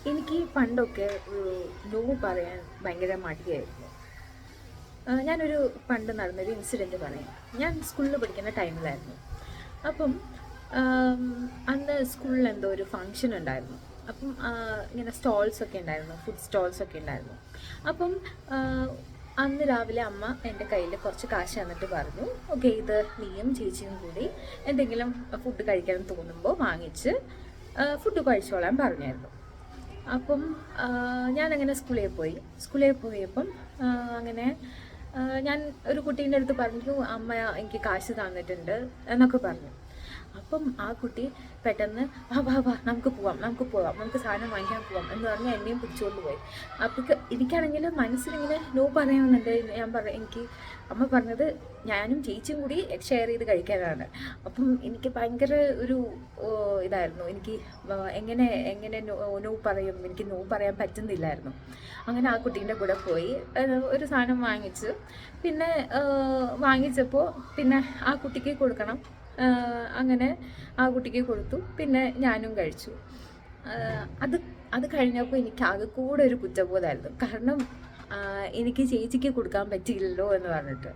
എനിക്ക് പണ്ടൊക്കെ നോ പറയാൻ ഭയങ്കര മടിയായിരുന്നു. ഞാനൊരു പണ്ട് നടന്നൊരു ഇൻസിഡൻറ്റ് പറയാം. ഞാൻ സ്കൂളിൽ പഠിക്കുന്ന ടൈമിലായിരുന്നു. അപ്പം ആം, അന്ന് സ്കൂളിൽ എന്തോ ഒരു ഫങ്ഷൻ ഉണ്ടായിരുന്നു. അപ്പം ഇങ്ങനെ സ്റ്റോൾസൊക്കെ ഉണ്ടായിരുന്നു, ഫുഡ് സ്റ്റോൾസൊക്കെ ഉണ്ടായിരുന്നു. അപ്പം ആ, അന്ന് രാവിലെ അമ്മ എൻ്റെ കയ്യിൽ കുറച്ച് കാശ് തന്നിട്ട് പറഞ്ഞു, ഓക്കെ, ഇത് നീയും ചേച്ചിയും കൂടി എന്തെങ്കിലും ഫുഡ് കഴിക്കണം തോന്നുമ്പോൾ വാങ്ങിച്ച് ഫുഡ് കഴിച്ചോളാൻ പറഞ്ഞായിരുന്നു. അപ്പം ഞാനങ്ങനെ സ്കൂളിൽ പോയപ്പം അങ്ങനെ ഞാൻ ഒരു കുട്ടീൻ്റെ അടുത്ത് പറഞ്ഞു, അമ്മ എനിക്ക് കാശ് തന്നിട്ടുണ്ട് എന്നൊക്കെ പറഞ്ഞു. അപ്പം ആ കുട്ടി പെട്ടെന്ന് വാ വാ വാ നമുക്ക് പോവാം നമുക്ക് സാധനം വാങ്ങിക്കാൻ പോവാം എന്ന് പറഞ്ഞ് എന്നെയും പിടിച്ചുകൊണ്ട് പോയി. അപ്പോൾ എനിക്കാണെങ്കിൽ മനസ്സിലിങ്ങനെ നോ പറയാമെന്നുണ്ട്. എനിക്ക് അമ്മ പറഞ്ഞത് ഞാനും ചേച്ചിയും കൂടി ഷെയർ ചെയ്ത് കഴിക്കാനാണ്. അപ്പം എനിക്ക് ഭയങ്കര ഒരു ഇതായിരുന്നു. എനിക്ക് എങ്ങനെ എങ്ങനെ നോ പറയും, എനിക്ക് നോ പറയാൻ പറ്റുന്നില്ലായിരുന്നു. അങ്ങനെ ആ കുട്ടീൻ്റെ കൂടെ പോയി ഒരു സാധനം വാങ്ങിച്ചു. പിന്നെ വാങ്ങിച്ചപ്പോൾ പിന്നെ ആ കുട്ടിക്ക് കൊടുക്കണം. അങ്ങനെ ആ കുട്ടിക്ക് കൊടുത്തു. പിന്നെ ഞാനും കഴിച്ചു. അത് അത് കഴിഞ്ഞപ്പോൾ എനിക്ക് ആകെ കൂടെ ഒരു കുറ്റബോധമായിരുന്നു. കാരണം എനിക്ക് ചേച്ചിക്ക് കൊടുക്കാൻ പറ്റിയില്ലല്ലോ എന്ന് പറഞ്ഞിട്ട്.